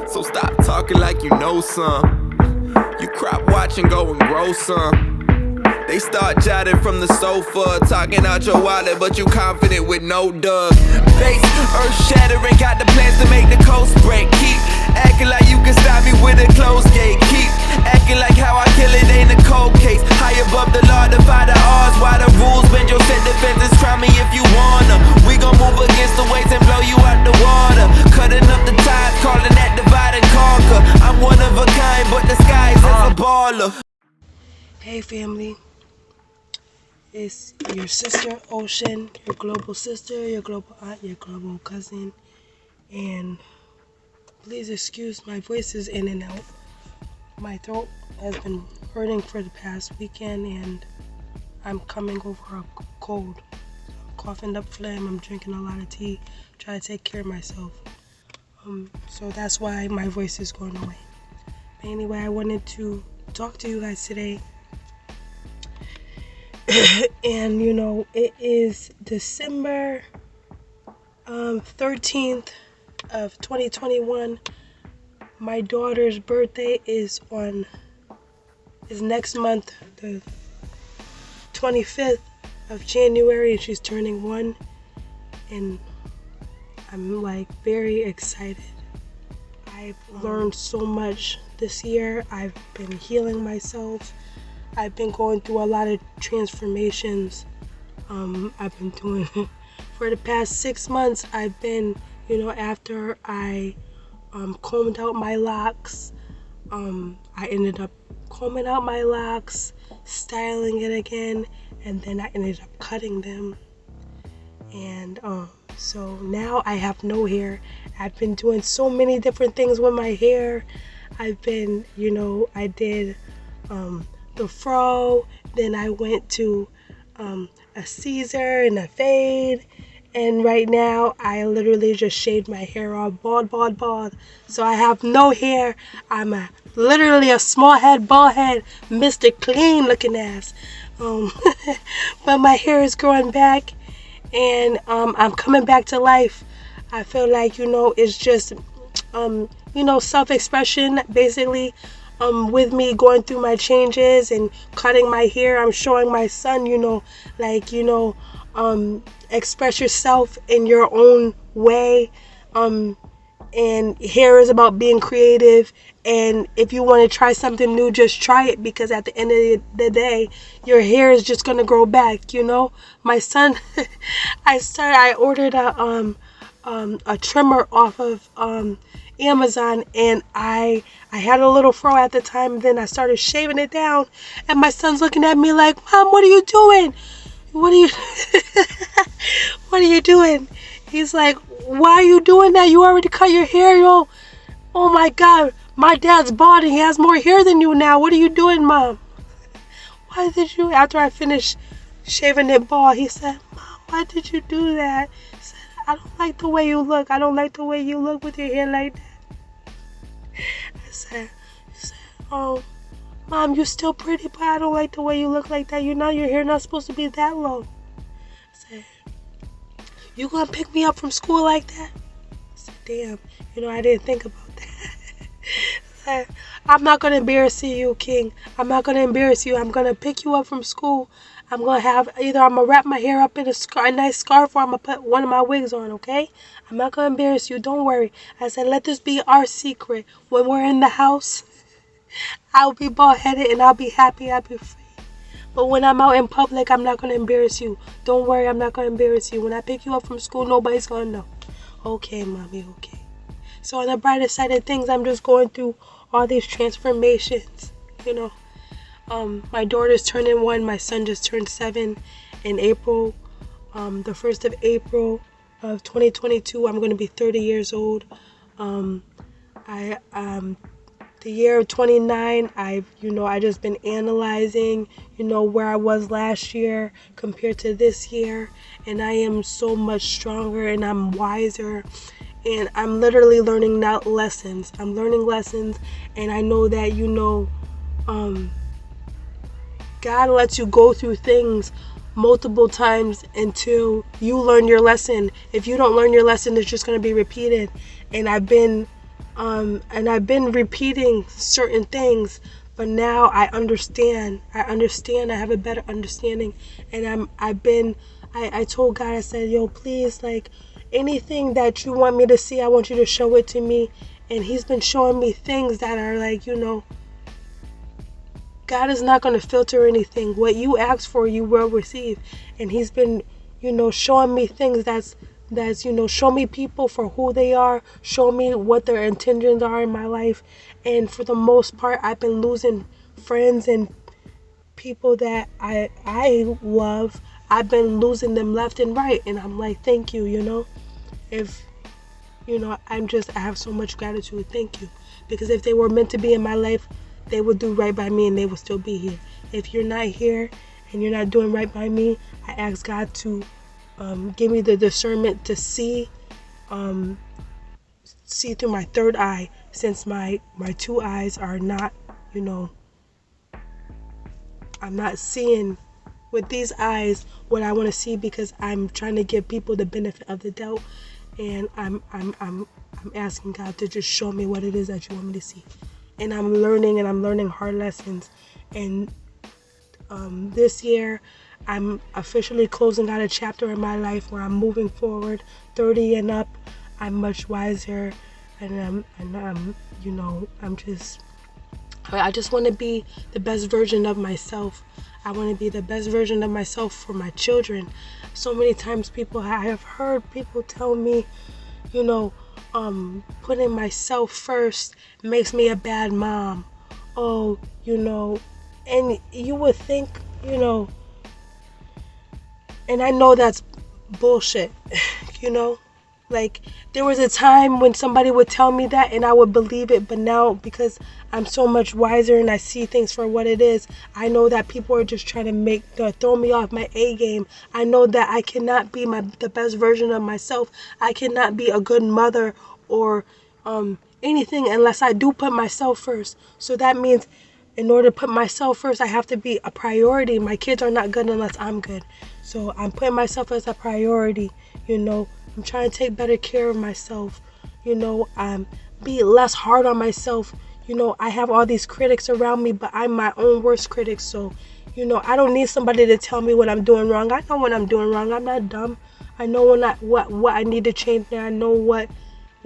So stop talking like you know some. You crop watch and go and grow some. They start jotting from the sofa, talking out your wallet, but you confident with no dug. Base, earth shattering, got the plans to make the coast break. Keep acting like you can stop me with a closed gate. Keep acting like how I kill it ain't a cold case. High above the law, defy the odds. Why the rules bend your set defenses? Try me if you wanna. We gon' move against the waves and blow you out the water. Cutting up the tides, calling that divide and conquer. I'm one of a kind, but the skies is a baller. Hey family, it's your sister Ocean, your global sister, your global aunt, your global cousin, and please excuse my voice is in and out. My throat has been hurting for the past weekend and I'm coming over a cold. Coughing up phlegm, I'm drinking a lot of tea, trying to take care of myself. So that's why my voice is going away. But anyway, I wanted to talk to you guys today. And it is December 13th of 2021. My daughter's birthday is next month, the 25th of January, and she's turning 1, and I'm very excited. I've learned so much this year. I've been healing myself. I've been going through a lot of transformations. I've been doing for the past 6 months. I've been, after I combed out my locks, I ended up combing out my locks, styling it again, and then I ended up cutting them. And so now I have no hair. I've been doing so many different things with my hair. I've been, I did the fro, then I went to a Caesar and a fade, and right now I literally just shaved my hair off, bald. So I have no hair. I'm literally a small head, bald head, Mr. Clean looking ass. But my hair is growing back, and I'm coming back to life. I feel like, it's just, self-expression, basically. With me going through my changes and cutting my hair, I'm showing my son, express yourself in your own way. And hair is about being creative. And if you want to try something new, just try it, because at the end of the day, your hair is just gonna grow back. My son, I ordered a trimmer off of Amazon, and I had a little fro at the time. Then I started shaving it down, and my son's looking at me like, "Mom, what are you doing? What are you doing?" He's like, "Why are you doing that? You already cut your hair, yo." Oh my God, my dad's bald and he has more hair than you now. What are you doing, Mom? Why did you? After I finished shaving it bald, he said, "Mom, why did you do that?" He said, "I don't like the way you look. I don't like the way you look with your hair like that." I said, "Oh, Mom, you're still pretty, but I don't like the way you look like that. Your hair not supposed to be that long." I said, "You gonna pick me up from school like that?" I said, "Damn, I didn't think about that." I said, "I'm not gonna embarrass you, King. I'm not gonna embarrass you. I'm gonna pick you up from school. I'm gonna wrap my hair up in a nice scarf, or I'm gonna put one of my wigs on, okay? I'm not gonna embarrass you. Don't worry." I said, "Let this be our secret. When we're in the house, I'll be bald-headed and I'll be happy. I'll be free. But when I'm out in public, I'm not gonna embarrass you. Don't worry, I'm not gonna embarrass you. When I pick you up from school, nobody's gonna know." "Okay, Mommy, okay." So on the brighter side of things, I'm just going through all these transformations, My daughter's turning 1. My son just turned 7 in April. The 1st of April of 2022, I'm going to be 30 years old. The year of 29, I just been analyzing, where I was last year compared to this year, and I am so much stronger and I'm wiser, and I'm literally learning lessons. I'm learning lessons, and I know that, God lets you go through things multiple times until you learn your lesson. If you don't learn your lesson, it's just going to be repeated. And I've been And I've been repeating certain things, but now I understand. I have a better understanding, and I told God, I said, yo, please, like, anything that you want me to see, I want you to show it to me. And He's been showing me things that are like, God is not going to filter anything. What you ask for, you will receive. And He's been, showing me things that's, show me people for who they are, show me what their intentions are in my life. And for the most part, I've been losing friends and people that I love. I've been losing them left and right. And I'm like, thank you, If, I have so much gratitude. Thank you. Because if they were meant to be in my life, they would do right by me and they would still be here. If you're not here and you're not doing right by me, I ask God to give me the discernment to see through my third eye, since my two eyes are not, I'm not seeing with these eyes what I want to see, because I'm trying to give people the benefit of the doubt, and I'm asking God to just show me what it is that you want me to see. And I'm learning hard lessons. And this year, I'm officially closing out a chapter in my life where I'm moving forward, 30 and up. I'm much wiser, and I just want to be the best version of myself. I want to be the best version of myself for my children. So many times I have heard people tell me, putting myself first makes me a bad mom. Oh, and you would think, and I know that's bullshit, Like, there was a time when somebody would tell me that and I would believe it, but now, because I'm so much wiser and I see things for what it is, I know that people are just trying to throw me off my A game. I know that I cannot be the best version of myself. I cannot be a good mother or anything unless I do put myself first. So that means in order to put myself first, I have to be a priority. My kids are not good unless I'm good. So I'm putting myself as a priority, I'm trying to take better care of myself, be less hard on myself. I have all these critics around me, but I'm my own worst critic. So, I don't need somebody to tell me what I'm doing wrong. I know what I'm doing wrong. I'm not dumb. I know what I need to change there. I know what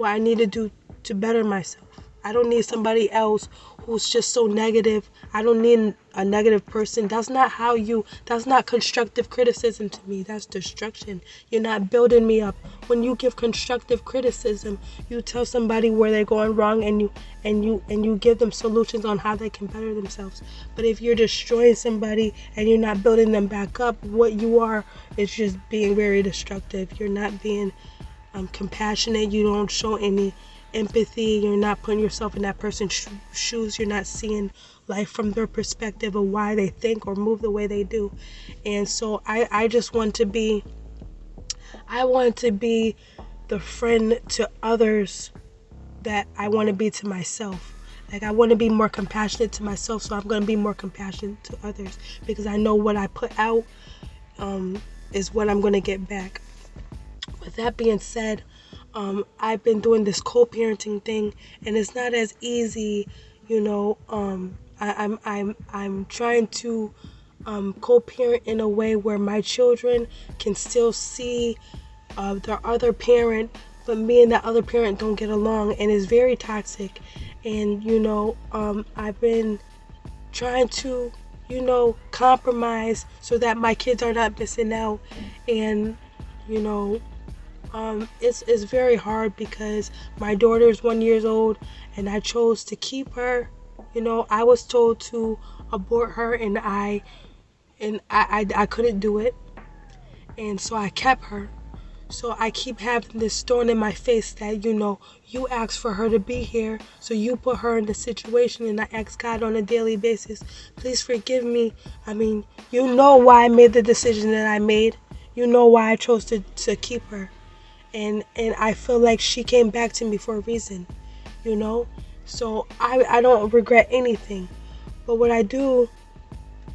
I need to do to better myself. I don't need somebody else who's just so negative. I don't need a negative person. That's not constructive criticism to me. That's destruction. You're not building me up. When you give constructive criticism, you tell somebody where they're going wrong, and you give them solutions on how they can better themselves. But if you're destroying somebody and you're not building them back up, what you are is just being very destructive. You're not being compassionate. You don't show any empathy. You're not putting yourself in that person's shoes. You're not seeing life from their perspective of why they think or move the way they do. And so I just want to be the friend to others that I want to be to myself. Like, I want to be more compassionate to myself, so I'm going to be more compassionate to others, because I know what I put out is what I'm going to get back. With that being said, I've been doing this co-parenting thing, and it's not as easy, I'm trying to co-parent in a way where my children can still see their other parent, but me and that other parent don't get along, and it's very toxic. And I've been trying to compromise so that my kids are not missing out. And it's very hard, because my daughter is 1 year old and I chose to keep her. I was told to abort her, and I couldn't do it, and so I kept her. So I keep having this thorn in my face that you asked for her to be here, so you put her in the situation. And I ask God on a daily basis, please forgive me. I mean, why I made the decision that I made. Why I chose to keep her. And I feel like she came back to me for a reason, So I don't regret anything. But what I do,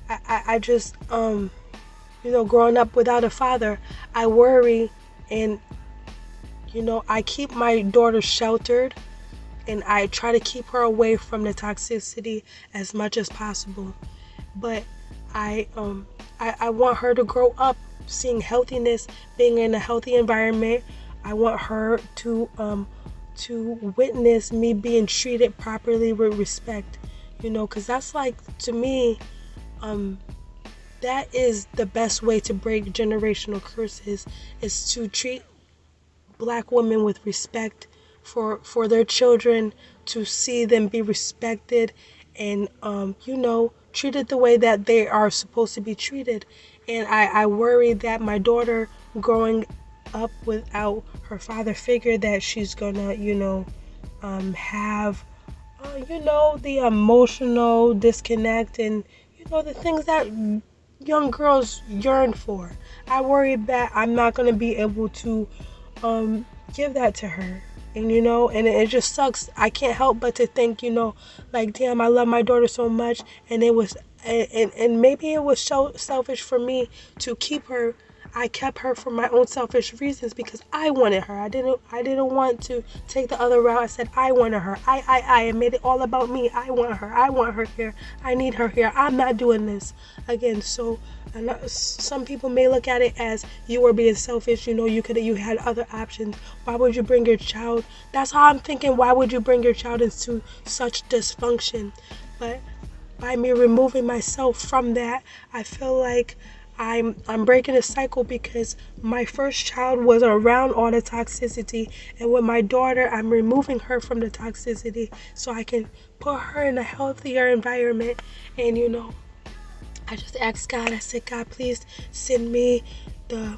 I just, growing up without a father, I worry, and, I keep my daughter sheltered, and I try to keep her away from the toxicity as much as possible. But I want her to grow up seeing healthiness, being in a healthy environment. I want her to witness me being treated properly with respect, because that's like, to me, that is the best way to break generational curses, is to treat Black women with respect for their children, to see them be respected and treated the way that they are supposed to be treated. And I worry that my daughter growing up without her father figure, that she's gonna have the emotional disconnect and the things that young girls yearn for. I worry that I'm not gonna be able to give that to her. And it just sucks. I can't help but to think, like, damn, I love my daughter so much, and it was and maybe it was so selfish for me to keep her. I kept her for my own selfish reasons because I wanted her. I didn't want to take the other route. I said I wanted her. I made it all about me. I want her. I want her here. I need her here. I'm not doing this again. So some people may look at it as you were being selfish. You had other options. Why would you bring your child? That's how I'm thinking. Why would you bring your child into such dysfunction? But by me removing myself from that, I feel like I'm breaking a cycle, because my first child was around all the toxicity, and with my daughter, I'm removing her from the toxicity so I can put her in a healthier environment. And I just asked God. I said, God, please send me the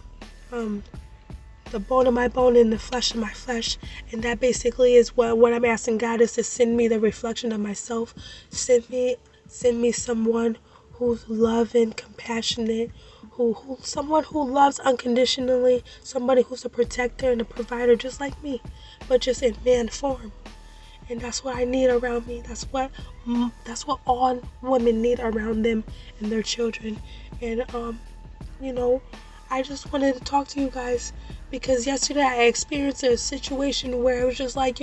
bone of my bone and the flesh of my flesh. And that basically is what I'm asking God, is to send me the reflection of myself. Send me someone who's loving, compassionate, someone who loves unconditionally, somebody who's a protector and a provider just like me, but just in man form. And that's what I need around me. That's what all women need around them and their children. And I just wanted to talk to you guys, because yesterday I experienced a situation where it was just like,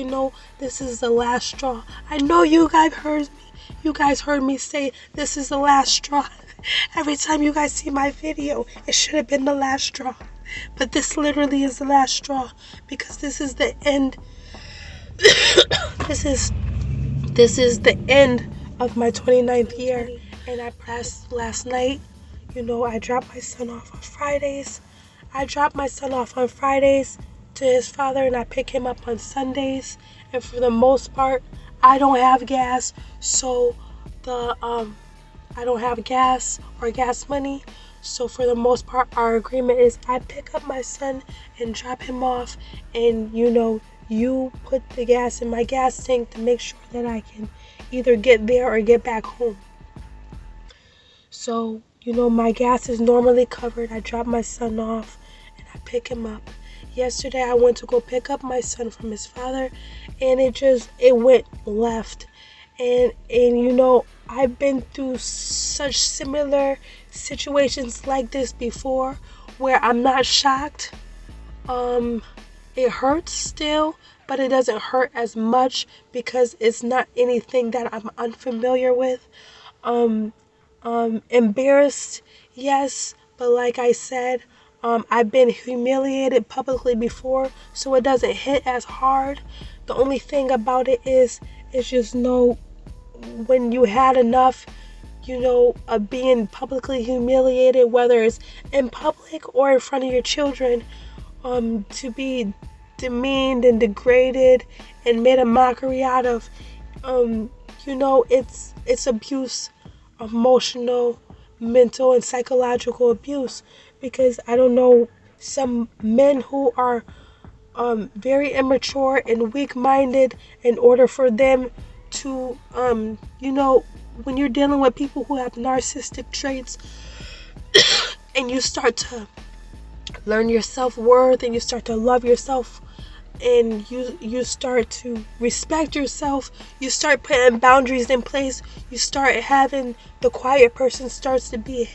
this is the last straw. I know you guys heard me say this is the last straw. Every time you guys see my video, it should have been the last straw. But this literally is the last straw, because this is the end. This is the end of my 29th year. And I pressed last night. I dropped my son off on Fridays. To his father, and I pick him up on Sundays. And for the most part, I don't have gas, so I don't have gas or gas money. So for the most part, our agreement is I pick up my son and drop him off, and you put the gas in my gas tank to make sure that I can either get there or get back home. So my gas is normally covered. I drop my son off and I pick him up. Yesterday I went to go pick up my son from his father, and it went left. And I've been through such similar situations like this before, where I'm not shocked. It hurts still, but it doesn't hurt as much because it's not anything that I'm unfamiliar with. Embarrassed, yes, but like I said, I've been humiliated publicly before, so it doesn't hit as hard. The only thing about it is just when you had enough, of being publicly humiliated, whether it's in public or in front of your children, to be demeaned and degraded and made a mockery out of, it's abuse, emotional, mental, and psychological abuse. Because I don't know, some men who are very immature and weak-minded, in order for them to, when you're dealing with people who have narcissistic traits, and you start to learn your self-worth, and you start to love yourself, and you start to respect yourself, you start putting boundaries in place, you start having, the quiet person starts to be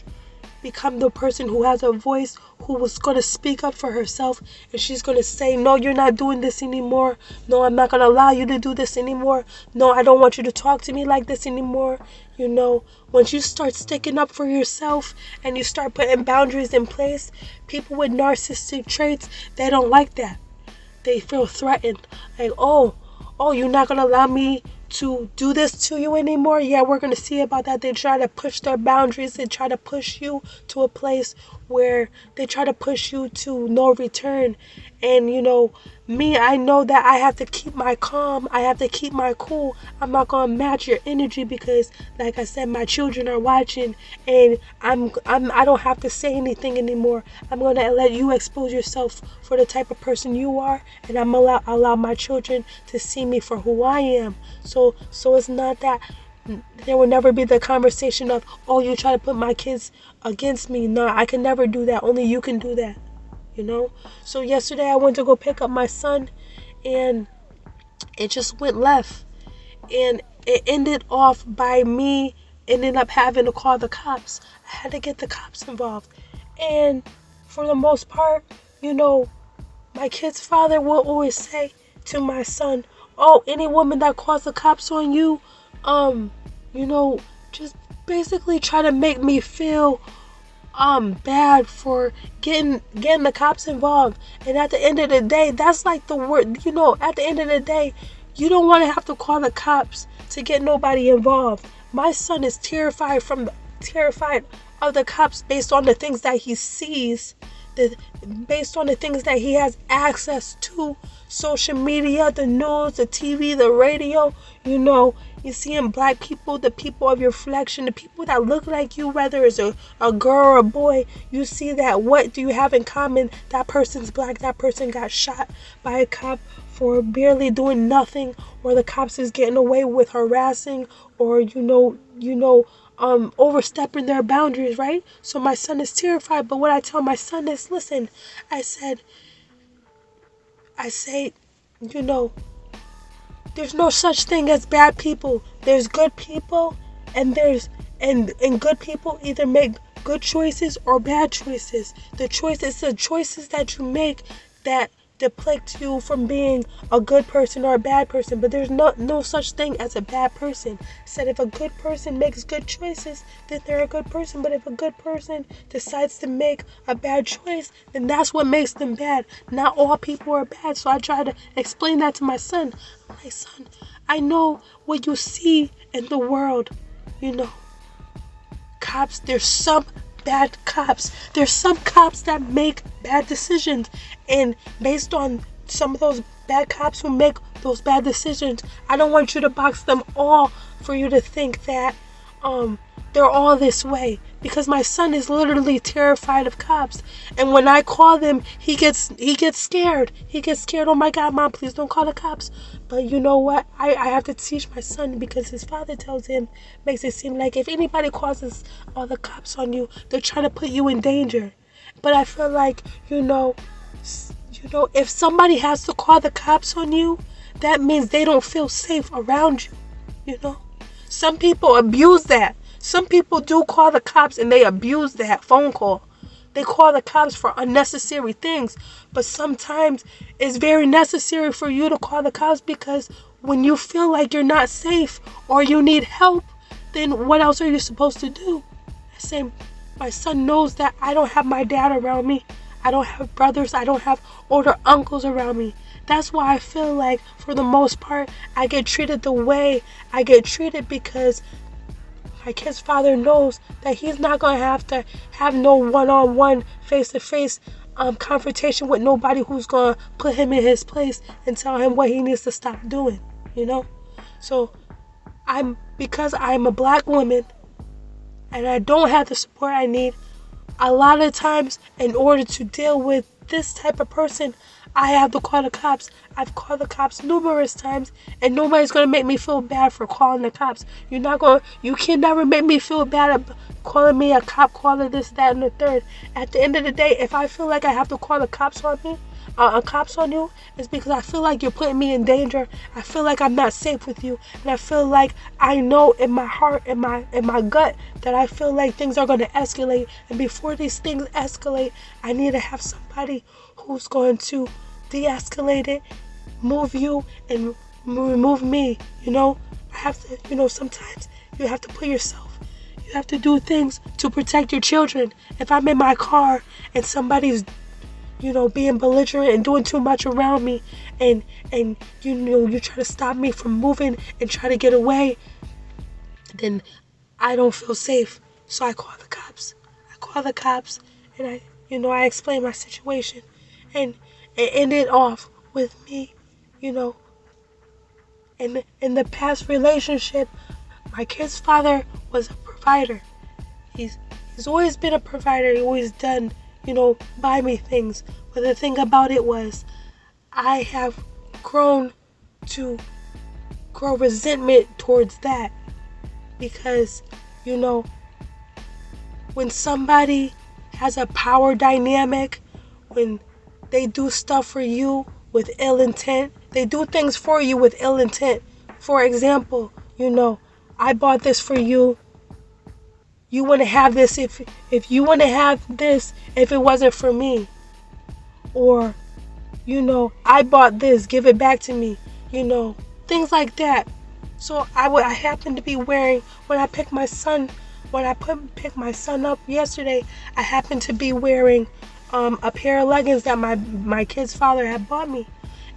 become the person who has a voice, who was going to speak up for herself, and she's going to say, no, you're not doing this anymore. No, I'm not going to allow you to do this anymore. No, I don't want you to talk to me like this anymore. You know, once you start sticking up for yourself and you start putting boundaries in place, people with narcissistic traits, they don't like that. They feel threatened. Like, oh, you're not going to allow me to do this to you anymore? Yeah, we're going to see about that. They try to push their boundaries. They try to push you to a place where they try to push you to no return. And, you know, me, I know that I have to keep my calm. I have to keep my cool. I'm not going to match your energy because, like I said, my children are watching and I don't have to say anything anymore. I'm going to let you expose yourself for the type of person you are, and I'm allow my children to see me for who I am. So it's not that there will never be the conversation of, oh, you try to put my kids against me. No, I can never do that. Only you can do that. You know? So yesterday I went to go pick up my son and it just went left. And it ended off by me ending up having to call the cops. I had to get the cops involved. And for the most part, you know, my kid's father will always say to my son, oh, any woman that calls the cops on you, you know, just basically try to make me feel bad for getting the cops involved. And at the end of the day, that's like the word, you know, at the end of the day, you don't want to have to call the cops to get nobody involved. My son is terrified of the cops based on the things that he sees, based on the things that he has access to, social media, the news, the TV, the radio. You know, you see in black people, the people of your reflection, the people that look like you, whether it's a girl or a boy, you see that what do you have in common? That person's black, that person got shot by a cop for barely doing nothing, or the cops is getting away with harassing or, overstepping their boundaries, right? So my son is terrified, but what I tell my son is, listen, I say, you know, there's no such thing as bad people. There's good people, and good people either make good choices or bad choices. The choices that you make that deflect you from being a good person or a bad person. But there's no such thing as a bad person. Said if a good person makes good choices, then they're a good person. But if a good person decides to make a bad choice, then that's what makes them bad. Not all people are bad. So I try to explain that to my son. My son, I know what you see in the world. You know, cops, there's some bad cops. There's some cops that make bad decisions. And based on some of those bad cops who make those bad decisions, I don't want you to box them all for you to think that they're all this way. Because my son is literally terrified of cops. And when I call them, he gets scared. He gets scared. Oh my God, Mom, please don't call the cops. But you know what? I have to teach my son, because his father tells him, makes it seem like if anybody calls all the cops on you, they're trying to put you in danger. But I feel like, you know, if somebody has to call the cops on you, that means they don't feel safe around you. You know, some people abuse that. Some people do call the cops and they abuse that phone call. They call the cops for unnecessary things. But sometimes it's very necessary for you to call the cops, because when you feel like you're not safe or you need help, then what else are you supposed to do? I say, my son knows that I don't have my dad around me. I don't have brothers. I don't have older uncles around me. That's why I feel like, for the most part, I get treated the way I get treated, because my kid's father knows that he's not going to have no one-on-one, face-to-face confrontation with nobody who's going to put him in his place and tell him what he needs to stop doing, you know? So because I'm a black woman and I don't have the support I need, a lot of times, in order to deal with this type of person, I have to call the cops. I've called the cops numerous times, and nobody's going to make me feel bad for calling the cops. You can never make me feel bad about calling me a cop caller, this, that, and the third. At the end of the day, if I feel like I have to call the cops on me, cops on you is because I feel like you're putting me in danger. I feel like I'm not safe with you, and I feel like I know in my heart, in my gut, that I feel like things are going to escalate. And before these things escalate, I need to have somebody who's going to de-escalate it, move you, and remove me. I have to. Sometimes you have to put yourself. You have to do things to protect your children. If I'm in my car and somebody's, being belligerent and doing too much around me, and you try to stop me from moving and try to get away, then I don't feel safe. So I call the cops. And I explain my situation, and it ended off with me, in the past relationship. My kid's father was a provider. He's always been a provider. He always done, buy me things. But the thing about it was, I have grown resentment towards that. Because, when somebody has a power dynamic, when they do stuff for you with ill intent, they do things for you with ill intent. For example, I bought this for you. You wouldn't have this if you wouldn't have this if it wasn't for me. Or, I bought this, give it back to me. Things like that. So I happened to be wearing, when I picked my son up yesterday, I happened to be wearing a pair of leggings that my kid's father had bought me.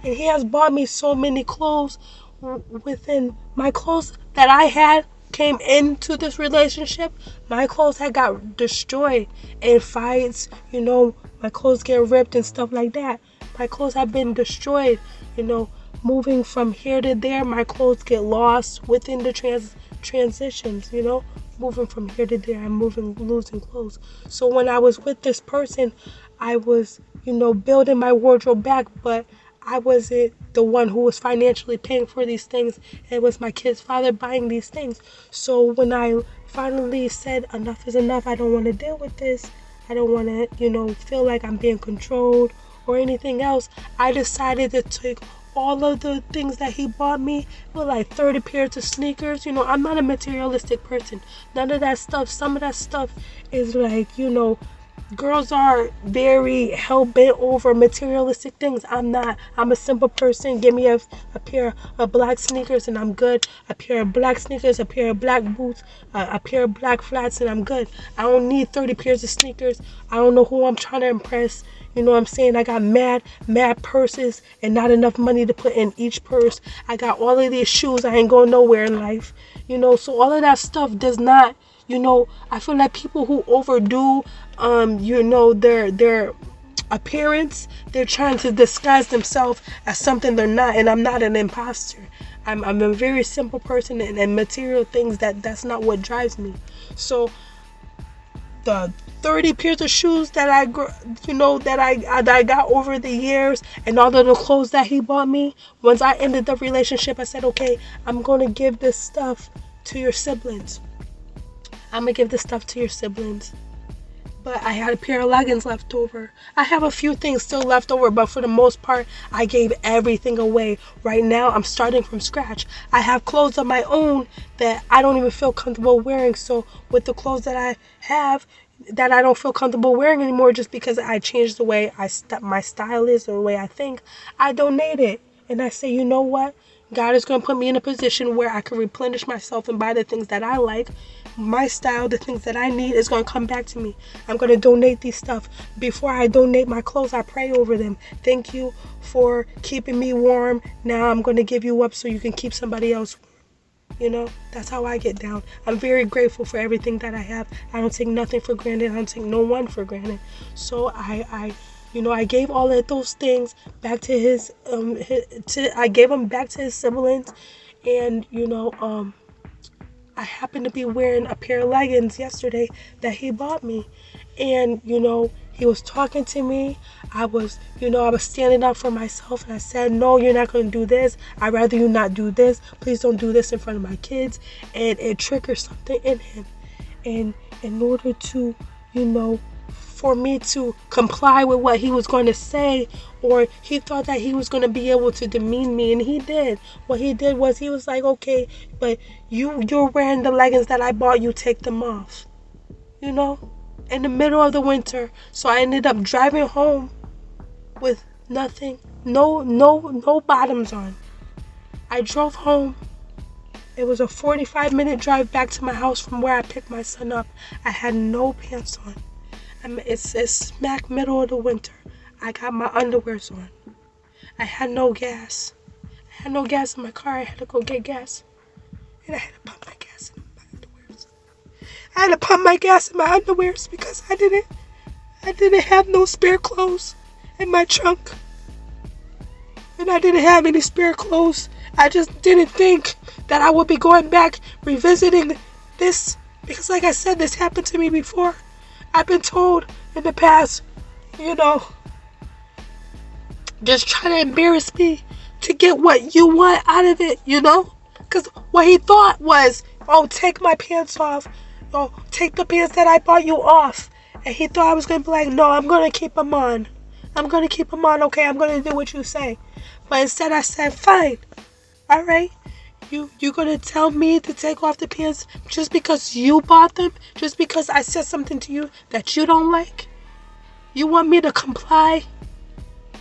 And he has bought me so many clothes. Within my clothes that I had came into this relationship, my clothes had got destroyed in fights. My clothes get ripped and stuff like that. My clothes have been destroyed. Moving from here to there, my clothes get lost within the transitions. Moving from here to there, I'm losing clothes. So when I was with this person, I was, building my wardrobe back, but I wasn't the one who was financially paying for these things. It was my kid's father buying these things. So when I finally said enough is enough, I don't want to deal with this, I don't want to, feel like I'm being controlled or anything else, I decided to take all of the things that he bought me. It was like 30 pairs of sneakers. I'm not a materialistic person. None of that stuff. Some of that stuff is like, girls are very hell-bent over materialistic things. I'm not. I'm a simple person. Give me a pair of black sneakers and I'm good. A pair of black sneakers, a pair of black boots, a pair of black flats, and I'm good. I don't need 30 pairs of sneakers. I don't know who I'm trying to impress. You know what I'm saying? I got mad purses and not enough money to put in each purse. I got all of these shoes. I ain't going nowhere in life. So all of that stuff does not, I feel like people who overdo, their appearance, they're trying to disguise themselves as something they're not. And I'm not an imposter. I'm a very simple person, and material things, that's not what drives me. So the 30 pairs of shoes that I got over the years, and all of the clothes that he bought me, once I ended the relationship, I said, okay, I'm going to give this stuff to your siblings. But I had a pair of leggings left over. I have a few things still left over, but for the most part, I gave everything away. Right now, I'm starting from scratch. I have clothes of my own that I don't even feel comfortable wearing. So with the clothes that I have that I don't feel comfortable wearing anymore, just because I changed the way my style is or the way I think, I donate it. And I say, you know what? God is going to put me in a position where I can replenish myself and buy the things that I like. My style, the things that I need, is going to come back to me. I'm going to donate these stuff. Before I donate my clothes, I pray over them. Thank you for keeping me warm. Now I'm going to give you up so you can keep somebody else warm. That's how I get down. I'm very grateful for everything that I have. I don't take nothing for granted. I don't take no one for granted. So I gave all of those things back to I gave them back to his siblings. And, I happened to be wearing a pair of leggings yesterday that he bought me. And, he was talking to me. I was standing up for myself, and I said, no, you're not going to do this. I'd rather you not do this. Please don't do this in front of my kids. And it triggered something in him. And in order to, for me to comply with what he was going to say, or he thought that he was going to be able to demean me, and he did. What he did was he was like, okay, but you're wearing the leggings that I bought you, take them off, you know, in the middle of the winter. So I ended up driving home with nothing, no bottoms on. I drove home. It was a 45-minute drive back to my house from where I picked my son up. I had no pants on. It's smack middle of the winter. I got my underwears on. I had no gas. I had no gas in my car. I had to go get gas. And I had to pump my gas in my underwears. I had to pump my gas in my underwears because I didn't have no spare clothes in my trunk. And I didn't have any spare clothes. I just didn't think that I would be going back, revisiting this. Because like I said, this happened to me before. I've been told in the past, you know, just try to embarrass me to get what you want out of it, you know? Because what he thought was, oh, take my pants off. Oh, take the pants that I bought you off. And he thought I was going to be like, no, I'm going to keep them on. I'm going to keep them on. Okay, I'm going to do what you say. But instead I said, fine. All right. You're going to tell me to take off the pants just because you bought them? Just because I said something to you that you don't like? You want me to comply?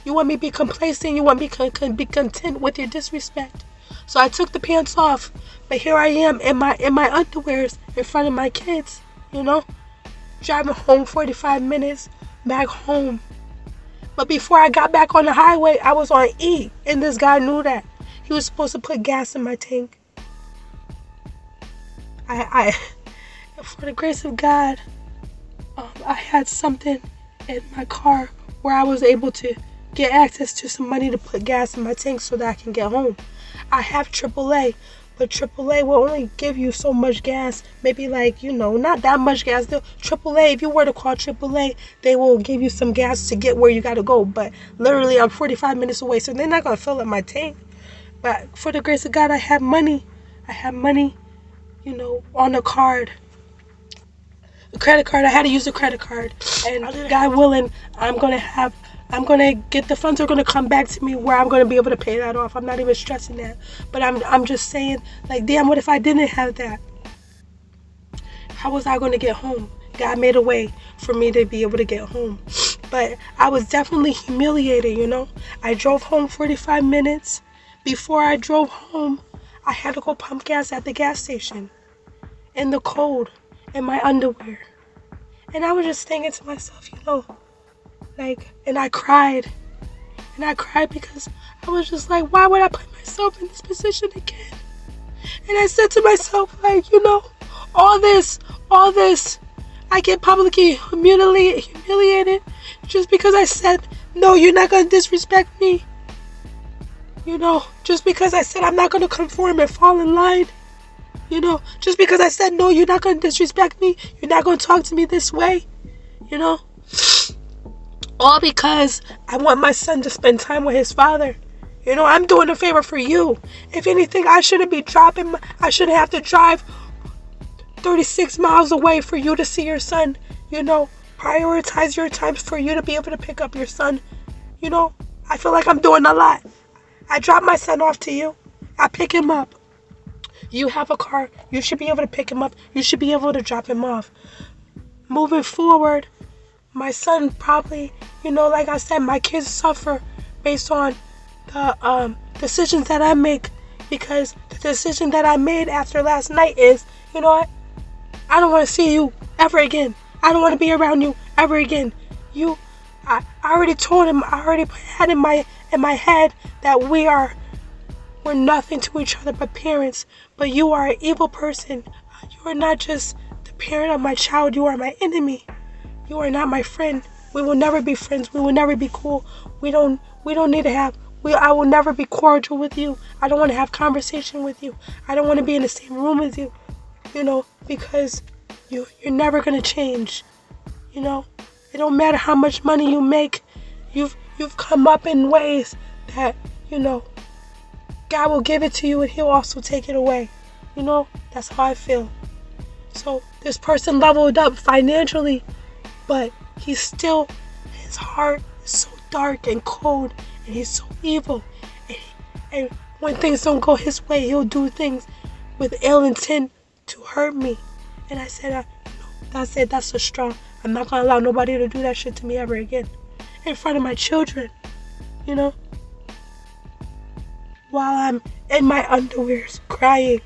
You want me to be complacent? You want me to be content with your disrespect? So I took the pants off, but here I am in my underwears in front of my kids, you know? Driving home 45 minutes back home. But before I got back on the highway, I was on E, and this guy knew that. He was supposed to put gas in my tank. For the grace of God, I had something in my car where I was able to get access to some money to put gas in my tank so that I can get home. I have AAA, but AAA will only give you so much gas. Maybe like, you know, not that much gas. AAA, if you were to call AAA, they will give you some gas to get where you got to go. But literally, I'm 45 minutes away, so they're not going to fill up my tank. But for the grace of God, I have money. I have money, you know, on a card. A credit card. I had to use a credit card. And God willing, I'm going to get the funds are going to come back to me where I'm going to be able to pay that off. I'm not even stressing that. But I'm just saying, like, damn, what if I didn't have that? How was I going to get home? God made a way for me to be able to get home. But I was definitely humiliated, you know. I drove home 45 minutes. Before I drove home, I had to go pump gas at the gas station. In the cold, in my underwear. And I was just thinking to myself, you know, like, and I cried. And I cried because I was just like, why would I put myself in this position again? And I said to myself, like, you know, all this, I get publicly humiliated just because I said, no, you're not going to disrespect me. You know, just because I said I'm not going to conform and fall in line. You know, just because I said, no, you're not going to disrespect me. You're not going to talk to me this way. You know, all because I want my son to spend time with his father. You know, I'm doing a favor for you. If anything, I shouldn't have to drive 36 miles away for you to see your son. You know, prioritize your times for you to be able to pick up your son. You know, I feel like I'm doing a lot. I drop my son off to you. I pick him up. You have a car. You should be able to pick him up. You should be able to drop him off. Moving forward, my son probably, you know, like I said, my kids suffer based on the decisions that I make. Because the decision that I made after last night is, you know what? I don't want to see you ever again. I don't want to be around you ever again. I already told him, I already had in my head that we're nothing to each other but parents. But you are an evil person. You are not just the parent of my child. You are my enemy. You are not my friend. We will never be friends. We will never be cool. We don't need to have. I will never be cordial with you. I don't want to have conversation with you. I don't want to be in the same room with you. You know, because you're never gonna change. You know, it don't matter how much money you make. You've come up in ways that, you know, God will give it to you and he'll also take it away. You know, that's how I feel. So this person leveled up financially, but his heart is so dark and cold, and he's so evil. And when things don't go his way, he'll do things with ill intent to hurt me. And I said, that's so strong. I'm not gonna allow nobody to do that shit to me ever again. In front of my children, while I'm in my underwears crying.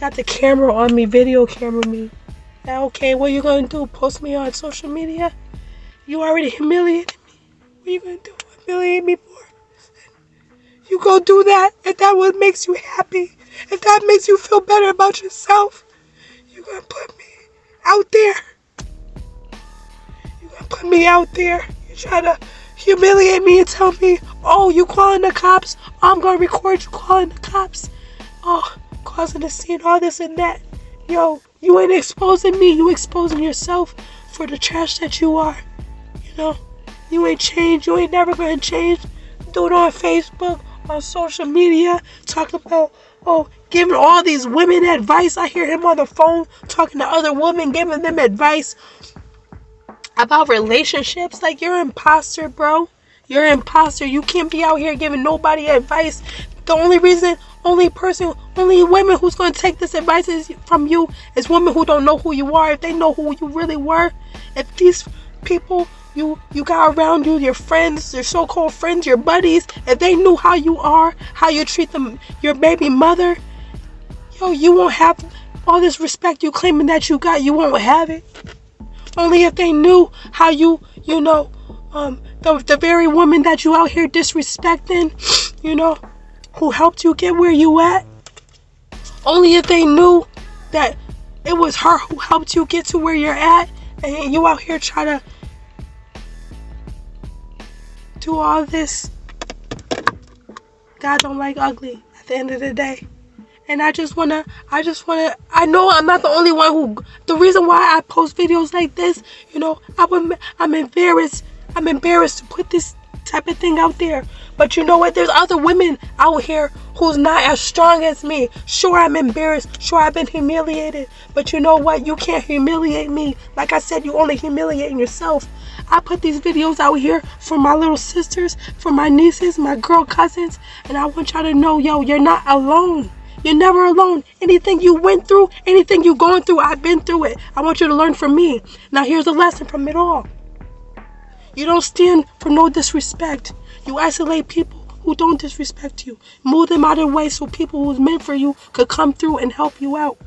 Got the camera on me, video camera me. Now, okay, what you gonna do? Post me on social media? You already humiliated me. What you gonna do? Humiliate me more? You go do that, if that what makes you happy, if that makes you feel better about yourself, you gonna put me out there. You gonna put me out there. You try to humiliate me and tell me, oh, you calling the cops? I'm gonna record you calling the cops. Oh, causing a scene, all this and that. Yo, you ain't exposing me, you exposing yourself for the trash that you are. You ain't changed, you ain't never gonna change. Do it on Facebook, on social media, talk about, giving all these women advice. I hear him on the phone talking to other women, giving them advice about relationships. Like, you're an imposter, bro. You're an imposter. You can't be out here giving nobody advice. The only women who's going to take this advice from you is women who don't know who you are. If they know who you really were, if these people you got around you, your friends, your so-called friends, your buddies, if they knew how you are, how you treat them, your baby mother, you won't have all this respect you claiming that you got. You won't have it. Only if they knew how the very woman that you out here disrespecting, who helped you get where you at. Only if they knew that it was her who helped you get to where you're at, and you out here try to do all this. God don't like ugly at the end of the day. And I know I'm not the only one the reason why I post videos like this, I'm embarrassed to put this type of thing out there. But you know what? There's other women out here who's not as strong as me. Sure, I'm embarrassed. Sure, I've been humiliated. But you know what? You can't humiliate me. Like I said, you only humiliating yourself. I put these videos out here for my little sisters, for my nieces, my girl cousins. And I want y'all to know, you're not alone. You're never alone. Anything you went through, anything you going through, I've been through it. I want you to learn from me. Now here's a lesson from it all. You don't stand for no disrespect. You isolate people who don't disrespect you. Move them out of the way so people who's meant for you could come through and help you out.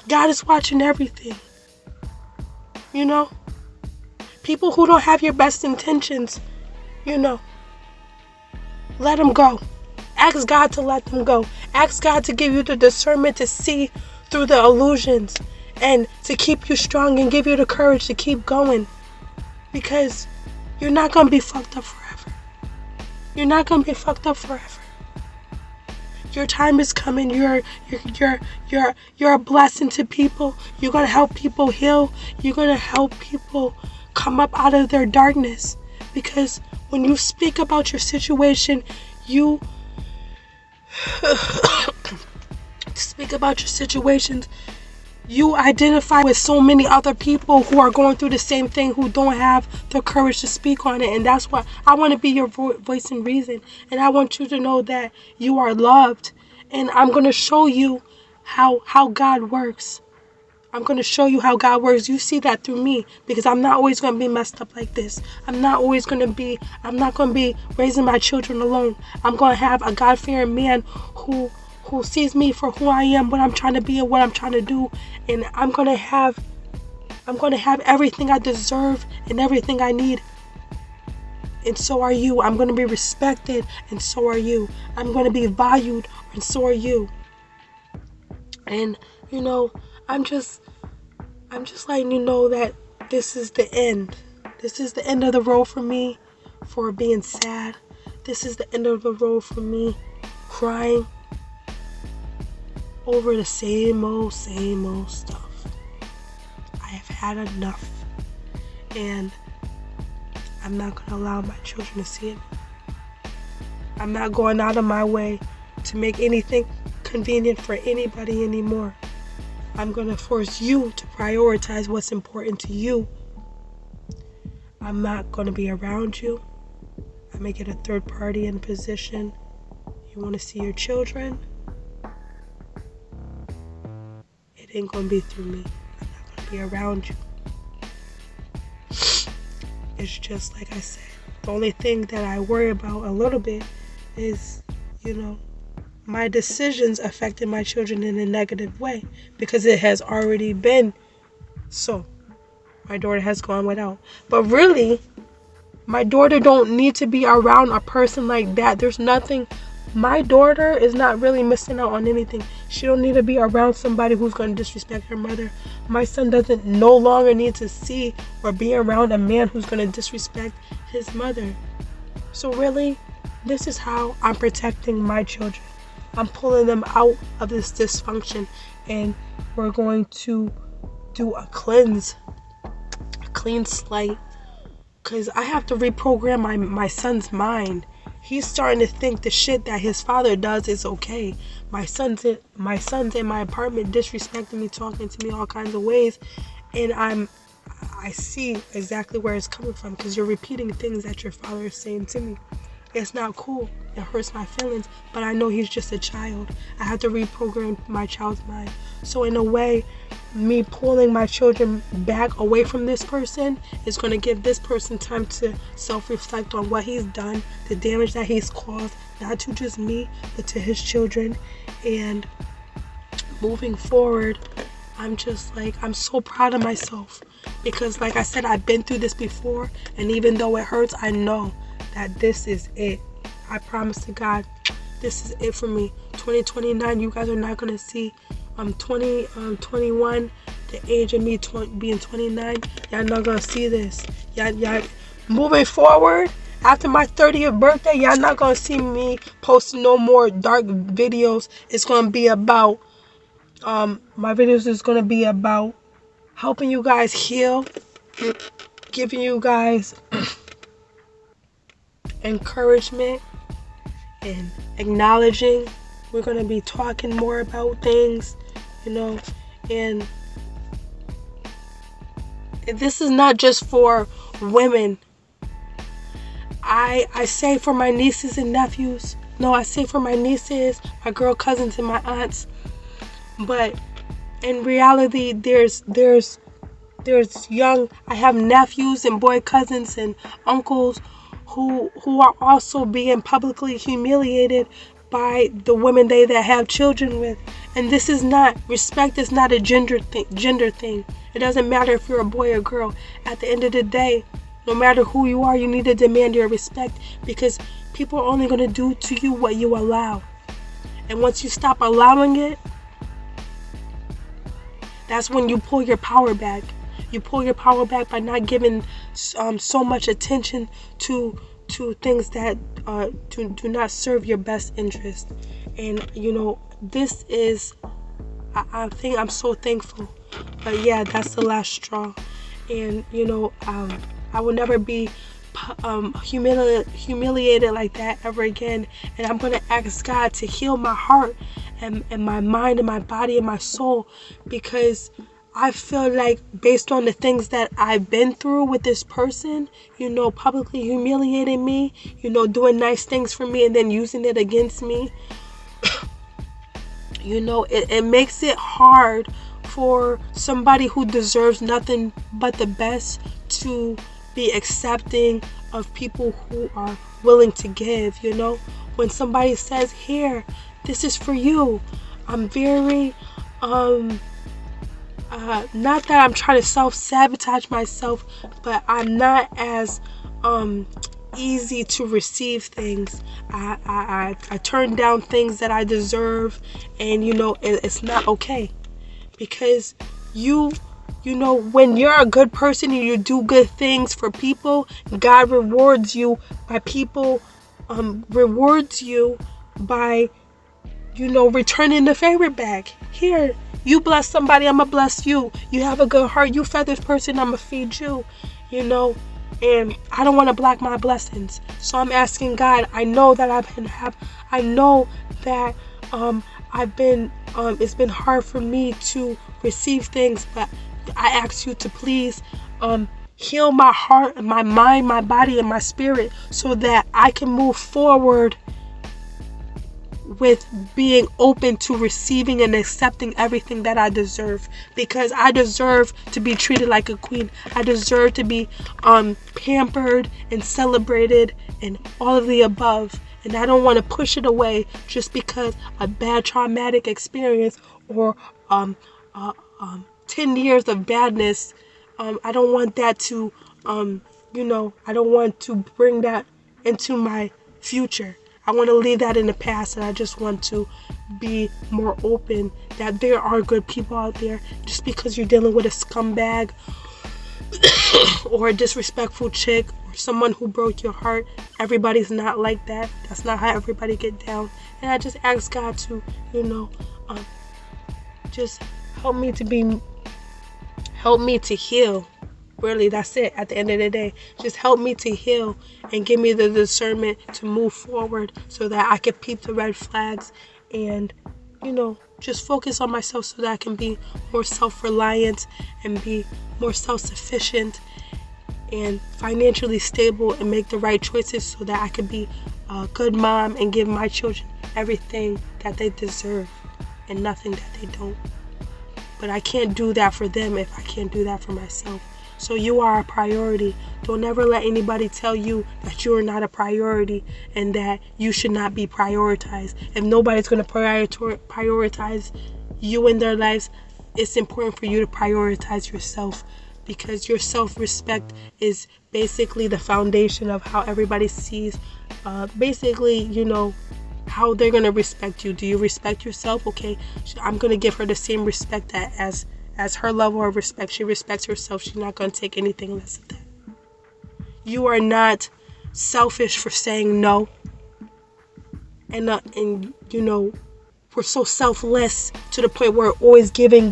God is watching everything. People who don't have your best intentions, let them go. Ask God to let them go. Ask God to give you the discernment to see through the illusions and to keep you strong and give you the courage to keep going. Because you're not going to be fucked up forever. You're not going to be fucked up forever. Your time is coming. You're a blessing to people. You're going to help people heal. You're going to help people come up out of their darkness. Because when you speak about your situation, you you identify with so many other people who are going through the same thing, who don't have the courage to speak on it. And that's why I want to be your voice and reason. And I want you to know that you are loved. And I'm going to show you how God works. I'm going to show you how God works. You see that through me, because I'm not always going to be messed up like this. I'm not going to be raising my children alone. I'm going to have a God-fearing man who sees me for who I am, what I'm trying to be and what I'm trying to do. And I'm going to have everything I deserve and everything I need. And so are you. I'm going to be respected, and so are you. I'm going to be valued, and so are you. And I'm just letting you know that this is the end. This is the end of the road for me for being sad. This is the end of the road for me crying over the same old stuff. I have had enough. And I'm not going to allow my children to see it. I'm not going out of my way to make anything convenient for anybody anymore. I'm going to force you to prioritize what's important to you. I'm not going to be around you. I may get a third party in position. You want to see your children? It ain't going to be through me. I'm not going to be around you. It's just like I said. The only thing that I worry about a little bit is, my decisions affecting my children in a negative way, because it has already been so. My daughter has gone without. But really, my daughter don't need to be around a person like that. There's nothing. My daughter is not really missing out on anything. She don't need to be around somebody who's going to disrespect her mother. My son doesn't no longer need to see or be around a man who's going to disrespect his mother. So really, this is how I'm protecting my children. I'm pulling them out of this dysfunction, and we're going to do a clean slate, because I have to reprogram my son's mind. He's starting to think the shit that his father does is okay. My son's in my apartment disrespecting me, talking to me all kinds of ways, and I see exactly where it's coming from, because you're repeating things that your father is saying to me. It's not cool. It hurts my feelings, but I know he's just a child. I have to reprogram my child's mind. So in a way, me pulling my children back away from this person is going to give this person time to self-reflect on what he's done, the damage that he's caused, not to just me, but to his children. And moving forward, I'm so proud of myself, because like I said, I've been through this before, and even though it hurts, I know that this is it. I promise to God, this is it for me. 2029, you guys are not going to see 21, the age of me being 29. Y'all not going to see this. Y'all moving forward, after my 30th birthday, y'all not going to see me posting no more dark videos. It's going to be about, my videos is going to be about helping you guys heal, giving you guys encouragement, and acknowledging. We're going to be talking more about things, and this is not just for women. I say for my nieces and nephews. No, I say for my nieces, my girl cousins, and my aunts. But in reality, there's I have nephews and boy cousins and uncles who are also being publicly humiliated by the women that have children with. And this is not, respect is not a gender thing. It doesn't matter if you're a boy or girl. At the end of the day, no matter who you are, you need to demand your respect, because people are only going to do to you what you allow. And once you stop allowing it, that's when you pull your power back. You pull your power back by not giving so much attention to things that do not serve your best interest. And this is, I think I'm so thankful. But yeah, that's the last straw. And I will never be humiliated like that ever again. And I'm going to ask God to heal my heart and my mind and my body and my soul, because I feel like, based on the things that I've been through with this person, publicly humiliating me, doing nice things for me and then using it against me, it makes it hard for somebody who deserves nothing but the best to be accepting of people who are willing to give. When somebody says, here, this is for you, I'm very not that I'm trying to self-sabotage myself, but I'm not as easy to receive things. I turn down things that I deserve, and it's not okay, because when you're a good person and you do good things for people, God rewards you by returning the favor back. Here, you bless somebody, I'ma bless you. You have a good heart, you fed this person, I'ma feed you. And I don't want to block my blessings. So I'm asking God. I know that it's been hard for me to receive things, but I ask you to please heal my heart and my mind, my body and my spirit, so that I can move forward with being open to receiving and accepting everything that I deserve, because I deserve to be treated like a queen. I deserve to be pampered and celebrated and all of the above, and I don't want to push it away just because a bad traumatic experience or 10 years of badness. I don't want that to I don't want to bring that into my future. I want to leave that in the past, and I just want to be more open that there are good people out there. Just because you're dealing with a scumbag or a disrespectful chick or someone who broke your heart, everybody's not like that. That's not how everybody get down. And I just ask God to, just help me to heal. Really, that's it. At the end of the day, just help me to heal and give me the discernment to move forward so that I can peep the red flags and, just focus on myself so that I can be more self-reliant and be more self-sufficient and financially stable and make the right choices so that I can be a good mom and give my children everything that they deserve and nothing that they don't. But I can't do that for them if I can't do that for myself. So you are a priority. Don't ever let anybody tell you that you are not a priority and that you should not be prioritized. If nobody's going to prioritize you in their lives, it's important for you to prioritize yourself, because your self-respect is basically the foundation of how everybody sees, how they're going to respect you. Do you respect yourself? Okay, I'm going to give her the same respect that as her level of respect. She respects herself. She's not going to take anything less of that. You are not selfish for saying no. And we're so selfless to the point where we're always giving.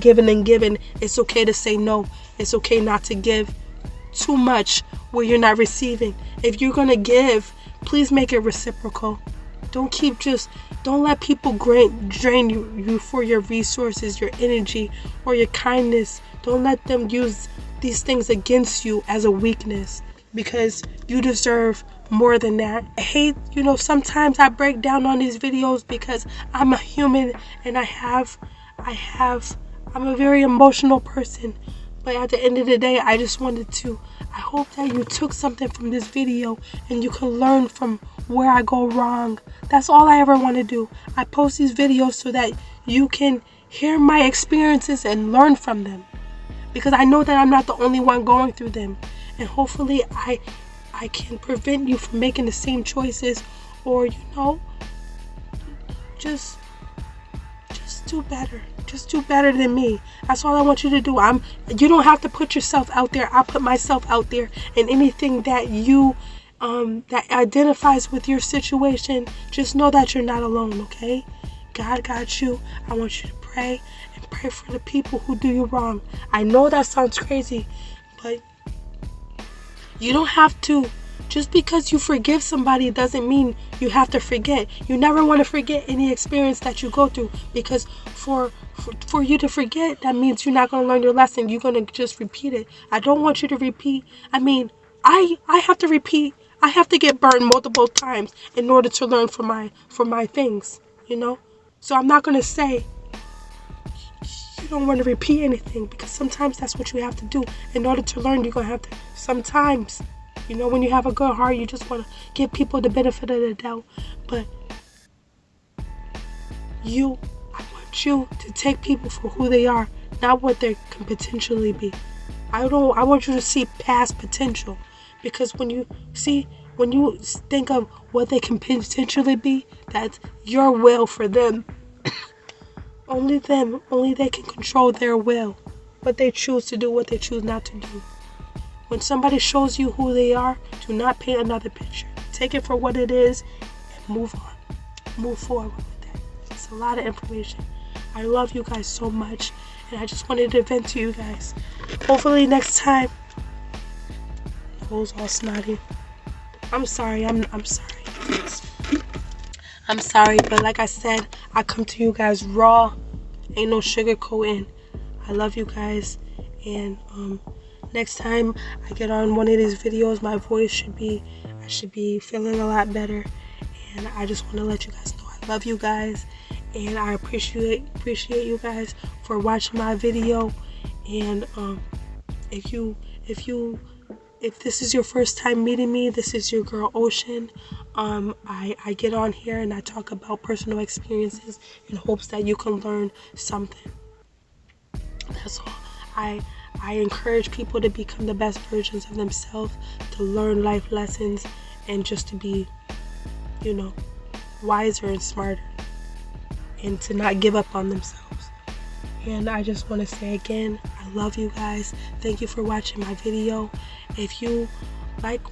It's okay to say no. It's okay not to give too much where you're not receiving. If you're going to give, please make it reciprocal. Don't let people drain you for your resources, your energy, or your kindness. Don't let them use these things against you as a weakness, because you deserve more than that. I hate, sometimes I break down on these videos because I'm a human and I'm a very emotional person. But at the end of the day, I hope that you took something from this video and you can learn from where I go wrong. That's all I ever want to do. I post these videos so that you can hear my experiences and learn from them, because I know that I'm not the only one going through them. And hopefully I can prevent you from making the same choices, or just do better. Just do better than me. That's all I want you to do. You don't have to put yourself out there. I put myself out there, and anything that you that identifies with your situation, just know that you're not alone, okay? God got you. I want you to pray and pray for the people who do you wrong. I know that sounds crazy, but you don't have to. Just because you forgive somebody doesn't mean you have to forget. You never want to forget any experience that you go through, because for you to forget, that means you're not going to learn your lesson. You're going to just repeat it. I don't want you to repeat. I have to repeat. I have to get burned multiple times in order to learn from my things, So I'm not going to say you don't want to repeat anything, because sometimes that's what you have to do. In order to learn, you're going to have to sometimes. When you have a good heart, you just want to give people the benefit of the doubt. But I want you to take people for who they are, not what they can potentially be. I want you to see past potential, because when you think of what they can potentially be, that's your will for them. Only they can control their will, what they choose to do, what they choose not to do. When somebody shows you who they are, do not paint another picture. Take it for what it is and move on. Move forward with that. It's a lot of information. I love you guys so much, and I just wanted to vent to you guys. Hopefully next time. Nicole's all snotty. I'm sorry. I'm sorry. I'm sorry, but like I said, I come to you guys raw. Ain't no sugarcoating. I love you guys, and next time I get on one of these videos, my voice should be, I should be feeling a lot better. And I just want to let you guys know I love you guys, and I appreciate you guys for watching my video. And if this is your first time meeting me, this is your girl Ocean. I get on here and I talk about personal experiences in hopes that you can learn something. That's all. I encourage people to become the best versions of themselves, to learn life lessons, and just to be, you know, wiser and smarter, and to not give up on themselves. And I just want to say again, I love you guys. Thank you for watching my video. If you like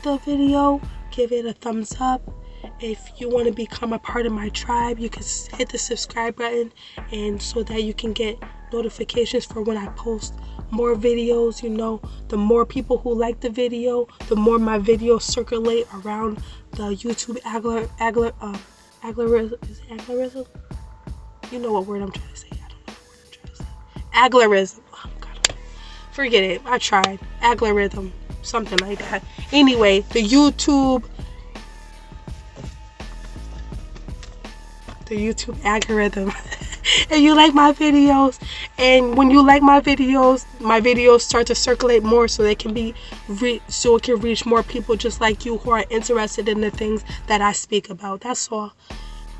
the video, give it a thumbs up. If you want to become a part of my tribe, you can hit the subscribe button, and so that you can get notifications for when I post more videos. You know, the more people who like the video, the more my videos circulate around the YouTube algorithm. You know what word I'm trying to say. I don't know what word I'm trying to say. Algorithm. Oh God, forget it. I tried. Algorithm, something like that. Anyway, the YouTube algorithm. If you like my videos, and when you like my videos start to circulate more, so they can be so it can reach more people just like you who are interested in the things that I speak about. That's all.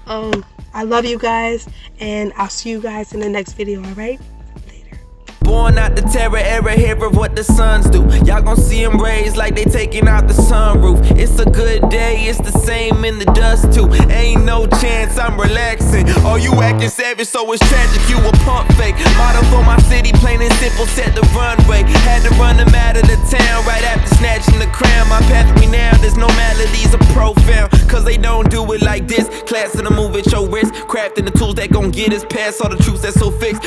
I love you guys, and I'll see you guys in the next video. All right, later. Born out the terror era, hear of what the sons do. Y'all gon' see them raised like they taking out the sunroof. It's a good day, it's the same in the dust too. Ain't no chance I'm relaxing. Oh, you acting savage, so it's tragic, you a pump fake. Motto for my city, plain and simple, set the runway. Had to run them out of the town right after snatching the crown. My path with me now, there's no melodies are profound, cause they don't do it like this. Class in the move at your wrist, crafting the tools that gon' get us past all the truths that's so fixed.